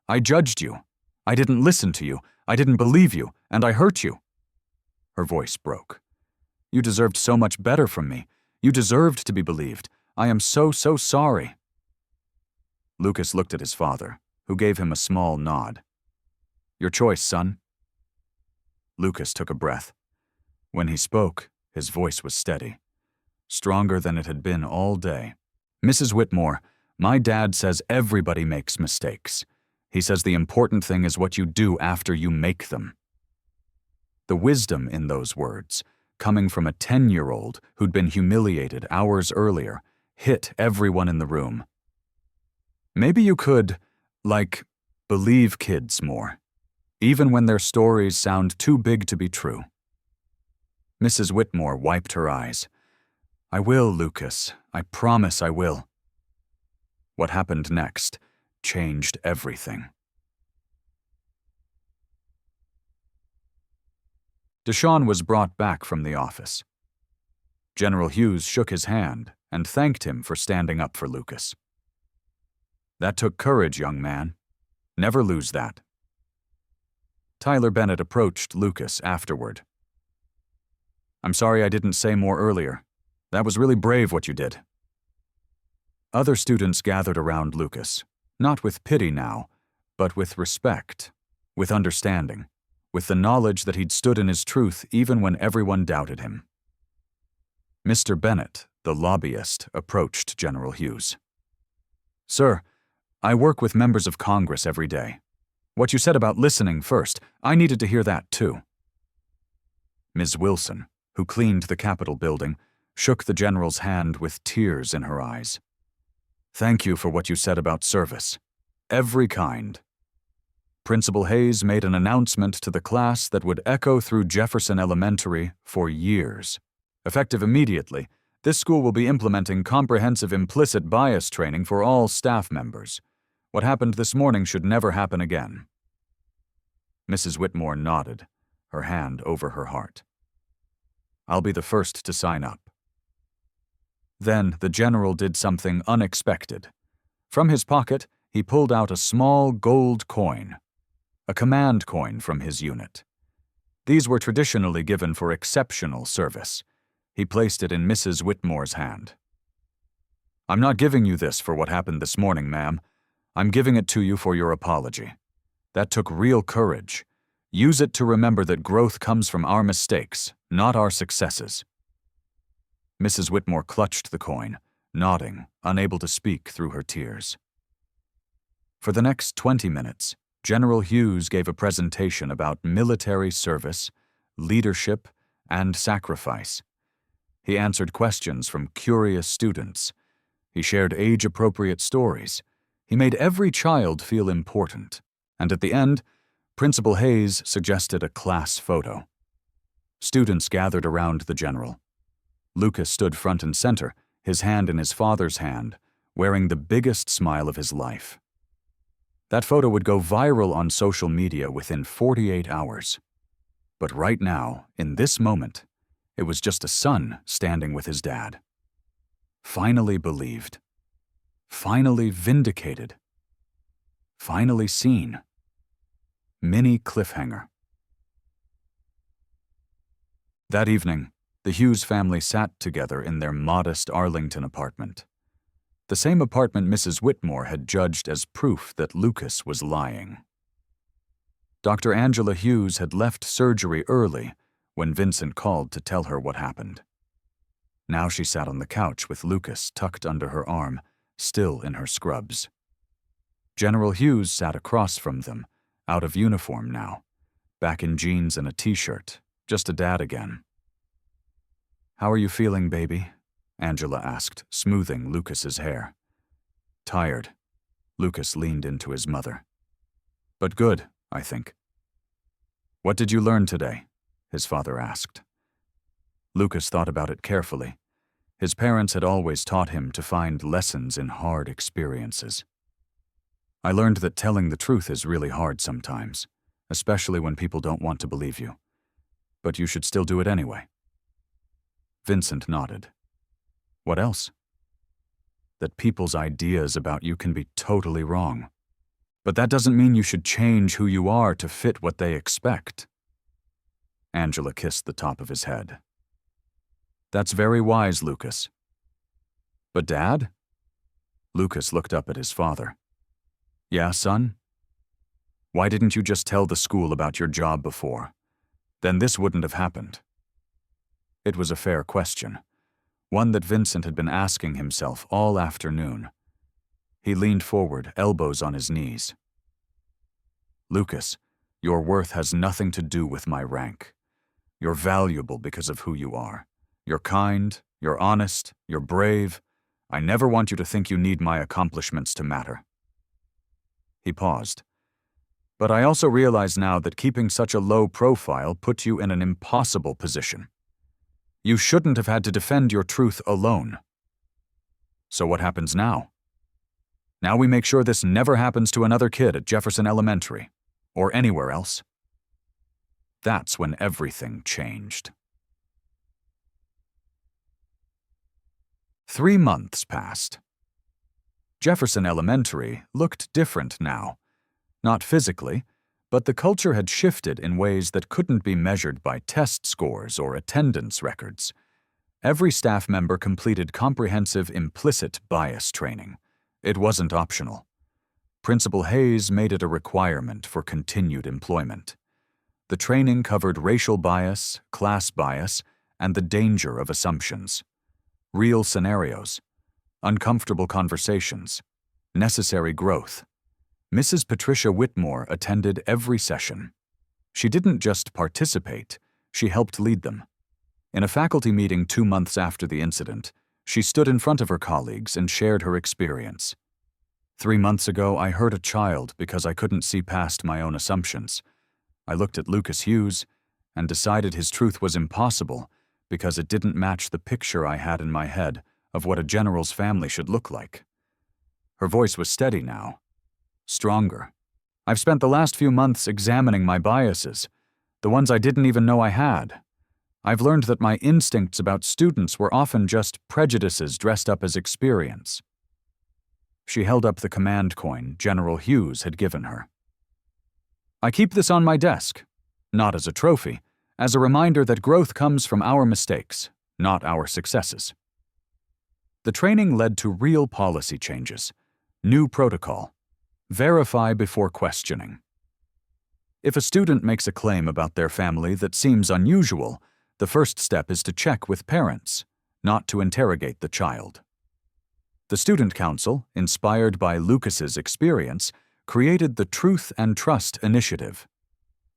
I judged you. I didn't listen to you. I didn't believe you, and I hurt you. Her voice broke. You deserved so much better from me. You deserved to be believed. I am so sorry. Lucas looked at his father, who gave him a small nod. Your choice, son. Lucas took a breath. When he spoke, his voice was steady, stronger than it had been all day. Mrs. Whitmore, my dad says everybody makes mistakes. He says the important thing is what you do after you make them. The wisdom in those words, coming from a 10-year-old who'd been humiliated hours earlier, hit everyone in the room. Maybe you could, believe kids more, even when their stories sound too big to be true. Mrs. Whitmore wiped her eyes. I will, Lucas. I promise I will. What happened next changed everything. Deshawn was brought back from the office. General Hughes shook his hand and thanked him for standing up for Lucas. That took courage, young man. Never lose that. Tyler Bennett approached Lucas afterward. I'm sorry I didn't say more earlier. That was really brave what you did. Other students gathered around Lucas, not with pity now, but with respect, with understanding, with the knowledge that he'd stood in his truth even when everyone doubted him. Mr. Bennett, the lobbyist, approached General Hughes. Sir, I work with members of Congress every day. What you said about listening first, I needed to hear that too. Ms. Wilson, who cleaned the Capitol building, shook the general's hand with tears in her eyes. Thank you for what you said about service. Every kind. Principal Hayes made an announcement to the class that would echo through Jefferson Elementary for years. Effective immediately, this school will be implementing comprehensive implicit bias training for all staff members. What happened this morning should never happen again. Mrs. Whitmore nodded, her hand over her heart. I'll be the first to sign up. Then the general did something unexpected. From his pocket, he pulled out a small gold coin, a command coin from his unit. These were traditionally given for exceptional service. He placed it in Mrs. Whitmore's hand. I'm not giving you this for what happened this morning, ma'am. I'm giving it to you for your apology. That took real courage. Use it to remember that growth comes from our mistakes, not our successes. Mrs. Whitmore clutched the coin, nodding, unable to speak through her tears. For the next 20 minutes, General Hughes gave a presentation about military service, leadership, and sacrifice. He answered questions from curious students. He shared age-appropriate stories. He made every child feel important. And at the end, Principal Hayes suggested a class photo. Students gathered around the general. Lucas stood front and center, his hand in his father's hand, wearing the biggest smile of his life. That photo would go viral on social media within 48 hours. But right now, in this moment, it was just a son standing with his dad. finally believed, finally vindicated, finally seen. Mini cliffhanger. That evening, the Hughes family sat together in their modest Arlington apartment. The same apartment Mrs. Whitmore had judged as proof that Lucas was lying. Dr. Angela Hughes had left surgery early when Vincent called to tell her what happened. Now she sat on the couch with Lucas tucked under her arm, still in her scrubs. General Hughes sat across from them, out of uniform now, back in jeans and a t-shirt, just a dad again. "How are you feeling, baby?" Angela asked, smoothing Lucas's hair. "Tired." Lucas leaned into his mother. "But good, I think." "What did you learn today?" his father asked. Lucas thought about it carefully. His parents had always taught him to find lessons in hard experiences. "I learned that telling the truth is really hard sometimes, especially when people don't want to believe you. But you should still do it anyway." Vincent nodded. "What else?" "That people's ideas about you can be totally wrong. But that doesn't mean you should change who you are to fit what they expect." Angela kissed the top of his head. "That's very wise, Lucas." "But Dad?" Lucas looked up at his father. "Yeah, son? Why didn't you just tell the school about your job before? Then this wouldn't have happened." It was a fair question, one that Vincent had been asking himself all afternoon. He leaned forward, elbows on his knees. "Lucas, your worth has nothing to do with my rank. You're valuable because of who you are. You're kind, you're honest, you're brave. I never want you to think you need my accomplishments to matter." He paused. "But I also realize now that keeping such a low profile put you in an impossible position. You shouldn't have had to defend your truth alone. So what happens now? Now we make sure this never happens to another kid at Jefferson Elementary, or anywhere else." That's when everything changed. 3 months passed. Jefferson Elementary looked different now. Not physically, but the culture had shifted in ways that couldn't be measured by test scores or attendance records. Every staff member completed comprehensive implicit bias training. It wasn't optional. Principal Hayes made it a requirement for continued employment. The training covered racial bias, class bias, and the danger of assumptions. Real scenarios, uncomfortable conversations, necessary growth. Mrs. Patricia Whitmore attended every session. She didn't just participate, she helped lead them. In a faculty meeting 2 months after the incident, she stood in front of her colleagues and shared her experience. 3 months ago, I hurt a child because I couldn't see past my own assumptions. I looked at Lucas Hughes and decided his truth was impossible because it didn't match the picture I had in my head of what a general's family should look like." Her voice was steady now, stronger. "I've spent the last few months examining my biases, the ones I didn't even know I had. I've learned that my instincts about students were often just prejudices dressed up as experience." She held up the command coin General Hughes had given her. "I keep this on my desk, not as a trophy, as a reminder that growth comes from our mistakes, not our successes." The training led to real policy changes, new protocol, verify before questioning. If a student makes a claim about their family that seems unusual, the first step is to check with parents, not to interrogate the child. The Student Council, inspired by Lucas's experience, created the Truth and Trust Initiative,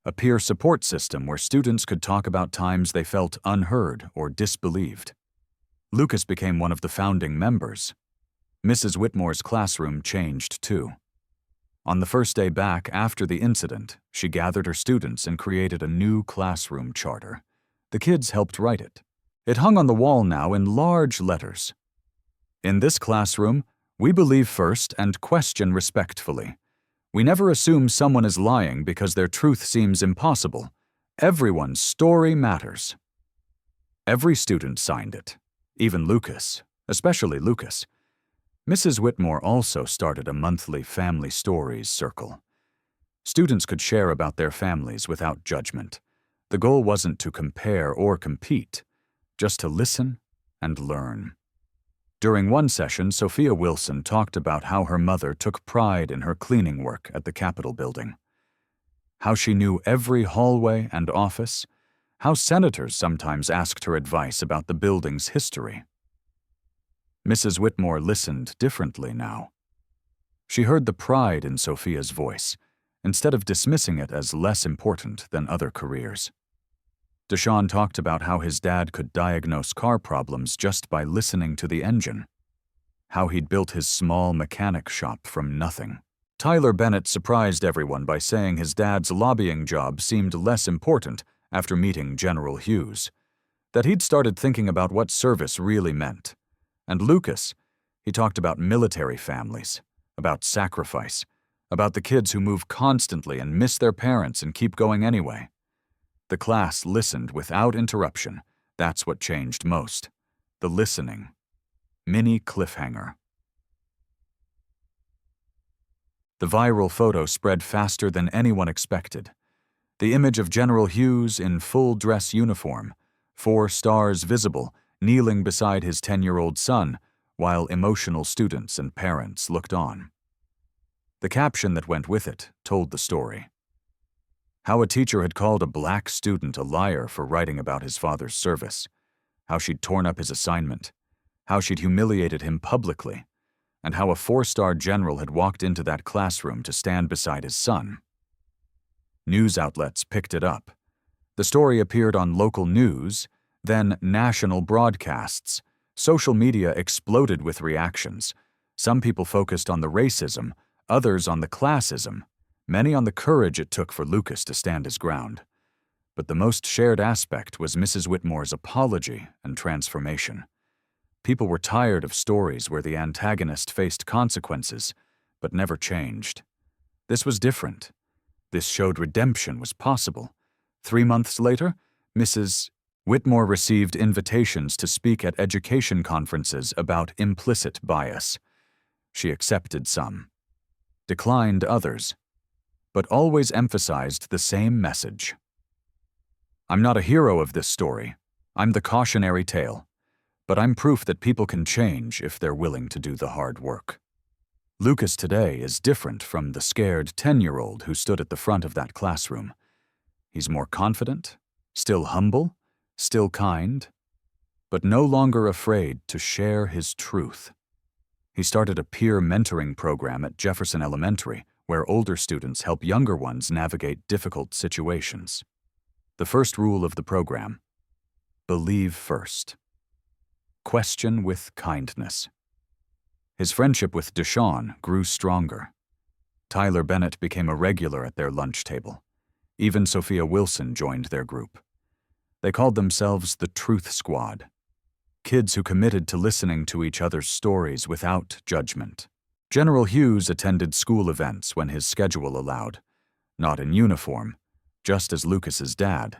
a peer support system where students could talk about times they felt unheard or disbelieved. Lucas became one of the founding members. Mrs. Whitmore's classroom changed too. On the first day back after the incident, she gathered her students and created a new classroom charter. The kids helped write it. It hung on the wall now in large letters. "In this classroom, we believe first and question respectfully. We never assume someone is lying because their truth seems impossible. Everyone's story matters." Every student signed it, even Lucas, especially Lucas. Mrs. Whitmore also started a monthly family stories circle. Students could share about their families without judgment. The goal wasn't to compare or compete, just to listen and learn. During one session, Sophia Wilson talked about how her mother took pride in her cleaning work at the Capitol building, how she knew every hallway and office, how senators sometimes asked her advice about the building's history. Mrs. Whitmore listened differently now. She heard the pride in Sophia's voice, instead of dismissing it as less important than other careers. Deshaun talked about how his dad could diagnose car problems just by listening to the engine, how he'd built his small mechanic shop from nothing. Tyler Bennett surprised everyone by saying his dad's lobbying job seemed less important after meeting General Hughes, that he'd started thinking about what service really meant. And Lucas, he talked about military families, about sacrifice, about the kids who move constantly and miss their parents and keep going anyway. The class listened without interruption. That's what changed most. The listening. Mini cliffhanger. The viral photo spread faster than anyone expected. The image of General Hughes in full dress uniform, 4 stars visible, kneeling beside his 10-year-old son, while emotional students and parents looked on. The caption that went with it told the story. How a teacher had called a black student a liar for writing about his father's service, how she'd torn up his assignment, how she'd humiliated him publicly, and how a 4-star general had walked into that classroom to stand beside his son. News outlets picked it up. The story appeared on local news, then national broadcasts. Social media exploded with reactions. Some people focused on the racism, others on the classism, many on the courage it took for Lucas to stand his ground. But the most shared aspect was Mrs. Whitmore's apology and transformation. People were tired of stories where the antagonist faced consequences, but never changed. This was different. This showed redemption was possible. 3 months later, Mrs. Whitmore received invitations to speak at education conferences about implicit bias. She accepted some, declined others, but always emphasized the same message. I'm not a hero of this story. I'm the cautionary tale. But I'm proof that people can change if they're willing to do the hard work. Lucas today is different from the scared 10-year-old who stood at the front of that classroom. He's more confident, still humble, still kind, but no longer afraid to share his truth. He started a peer mentoring program at Jefferson Elementary, where older students help younger ones navigate difficult situations. The first rule of the program: believe first. Question with kindness. His friendship with Deshaun grew stronger. Tyler Bennett became a regular at their lunch table. Even Sophia Wilson joined their group. They called themselves the Truth Squad, kids who committed to listening to each other's stories without judgment. General Hughes attended school events when his schedule allowed, not in uniform, just as Lucas's dad.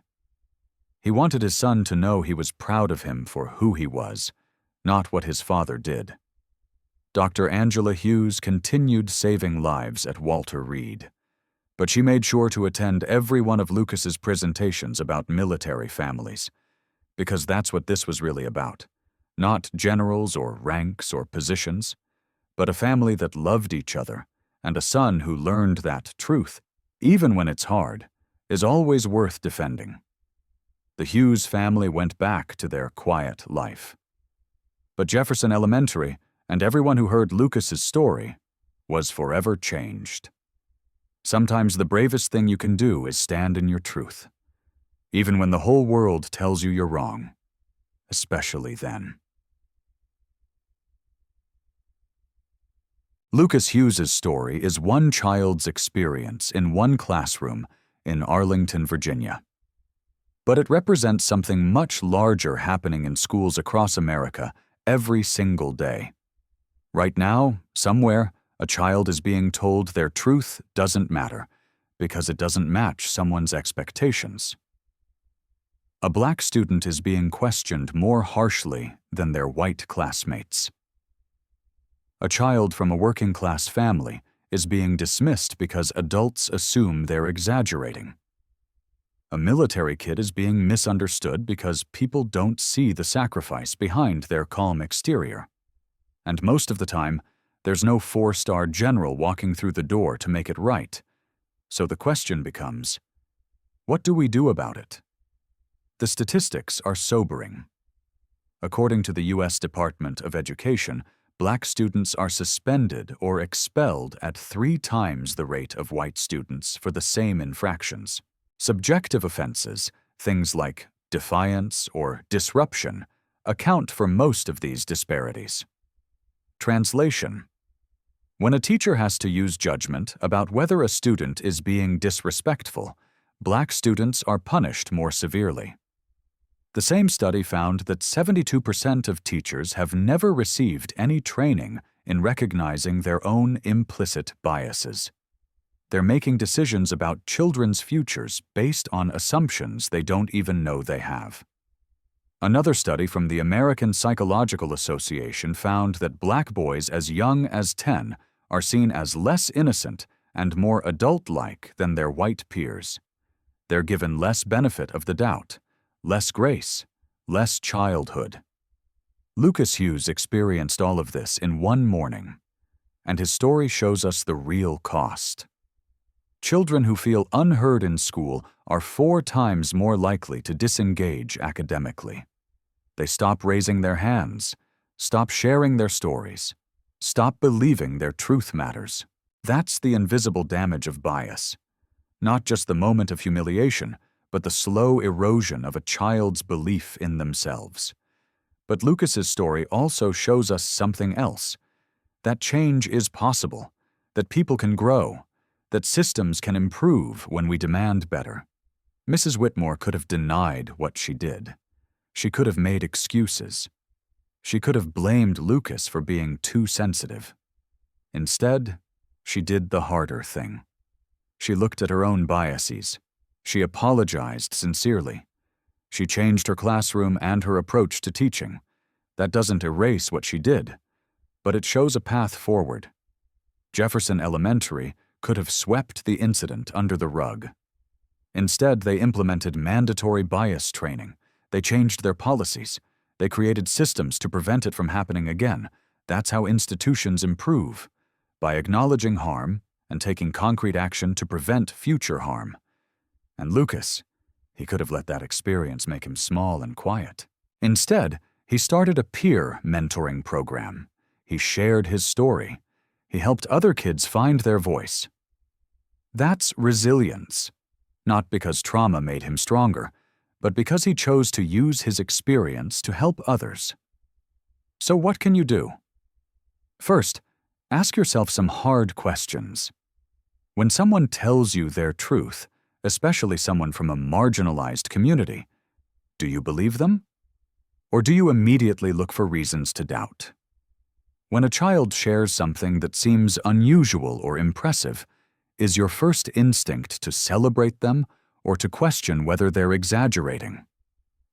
He wanted his son to know he was proud of him for who he was, not what his father did. Dr. Angela Hughes continued saving lives at Walter Reed, but she made sure to attend every one of Lucas's presentations about military families, because that's what this was really about. Not generals or ranks or positions, but a family that loved each other, and a son who learned that truth, even when it's hard, is always worth defending. The Hughes family went back to their quiet life. But Jefferson Elementary, and everyone who heard Lucas's story, was forever changed. Sometimes the bravest thing you can do is stand in your truth, even when the whole world tells you you're wrong, especially then. Lucas Hughes's story is one child's experience in one classroom in Arlington, Virginia. But it represents something much larger happening in schools across America every single day. Right now, somewhere, a child is being told their truth doesn't matter because it doesn't match someone's expectations. A black student is being questioned more harshly than their white classmates. A child from a working-class family is being dismissed because adults assume they're exaggerating. A military kid is being misunderstood because people don't see the sacrifice behind their calm exterior. And most of the time, there's no 4-star general walking through the door to make it right. So the question becomes, what do we do about it? The statistics are sobering. According to the U.S. Department of Education, black students are suspended or expelled at 3 times the rate of white students for the same infractions. Subjective offenses, things like defiance or disruption, account for most of these disparities. Translation: when a teacher has to use judgment about whether a student is being disrespectful, black students are punished more severely. The same study found that 72% of teachers have never received any training in recognizing their own implicit biases. They're making decisions about children's futures based on assumptions they don't even know they have. Another study from the American Psychological Association found that black boys as young as 10 are seen as less innocent and more adult-like than their white peers. They're given less benefit of the doubt, less grace, less childhood. Lucas Hughes experienced all of this in one morning, and his story shows us the real cost. Children who feel unheard in school are 4 times more likely to disengage academically. They stop raising their hands, stop sharing their stories, stop believing their truth matters. That's the invisible damage of bias. Not just the moment of humiliation, but the slow erosion of a child's belief in themselves. But Lucas's story also shows us something else. That change is possible, that people can grow, that systems can improve when we demand better. Mrs. Whitmore could have denied what she did. She could have made excuses. She could have blamed Lucas for being too sensitive. Instead, she did the harder thing. She looked at her own biases. She apologized sincerely. She changed her classroom and her approach to teaching. That doesn't erase what she did, but it shows a path forward. Jefferson Elementary could have swept the incident under the rug. Instead, they implemented mandatory bias training. They changed their policies. They created systems to prevent it from happening again. That's how institutions improve, by acknowledging harm and taking concrete action to prevent future harm. And Lucas, he could have let that experience make him small and quiet. Instead, he started a peer mentoring program. He shared his story. He helped other kids find their voice. That's resilience, not because trauma made him stronger, but because he chose to use his experience to help others. So what can you do? First, ask yourself some hard questions. When someone tells you their truth, especially someone from a marginalized community, do you believe them? Or do you immediately look for reasons to doubt? When a child shares something that seems unusual or impressive, is your first instinct to celebrate them or to question whether they're exaggerating?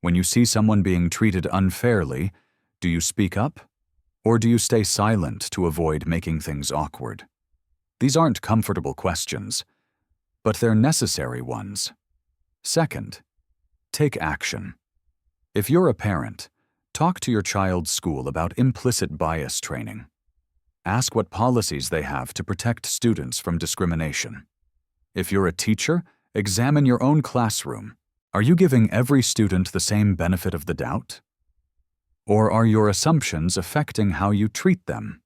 When you see someone being treated unfairly, do you speak up? Or do you stay silent to avoid making things awkward? These aren't comfortable questions, but they're necessary ones. Second, take action. If you're a parent, talk to your child's school about implicit bias training. Ask what policies they have to protect students from discrimination. If you're a teacher, examine your own classroom. Are you giving every student the same benefit of the doubt? Or are your assumptions affecting how you treat them?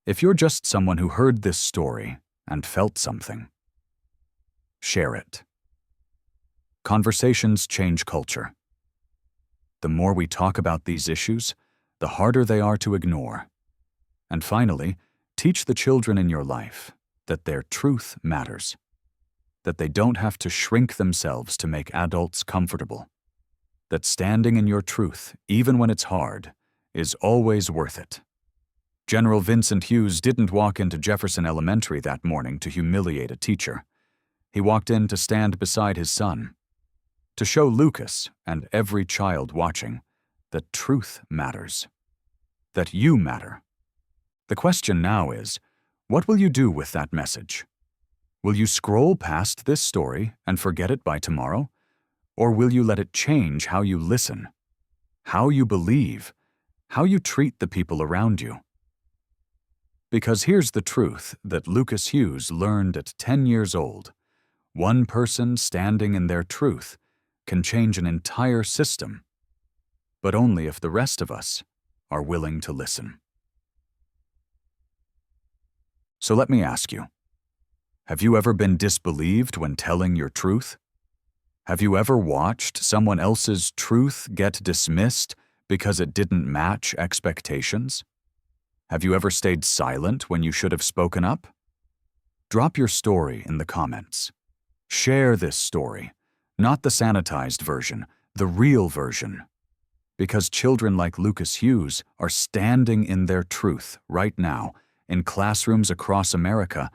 If you're just someone who heard this story and felt something, share it. Conversations change culture. The more we talk about these issues, the harder they are to ignore. And finally, teach the children in your life that their truth matters, that they don't have to shrink themselves to make adults comfortable, that standing in your truth, even when it's hard, is always worth it. General Vincent Hughes didn't walk into Jefferson Elementary that morning to humiliate a teacher. He walked in to stand beside his son. to show Lucas and every child watching that truth matters, that you matter. The question now is, what will you do with that message? Will you scroll past this story and forget it by tomorrow? Or will you let it change how you listen, how you believe, how you treat the people around you? Because here's the truth that Lucas Hughes learned at 10 years old. One person standing in their truth can change an entire system, but only if the rest of us are willing to listen. So let me ask you, have you ever been disbelieved when telling your truth? Have you ever watched someone else's truth get dismissed because it didn't match expectations? Have you ever stayed silent when you should have spoken up? Drop your story in the comments. Share this story, not the sanitized version, the real version. Because children like Lucas Hughes are standing in their truth right now in classrooms across America,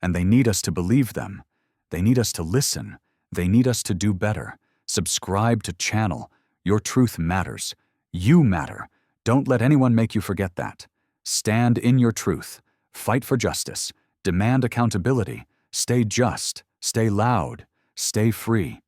and they need us to believe them. They need us to listen. They need us to do better. Subscribe to channel. Your truth matters. You matter. Don't let anyone make you forget that. Stand in your truth. Fight for justice. Demand accountability. Stay just. Stay loud. Stay free.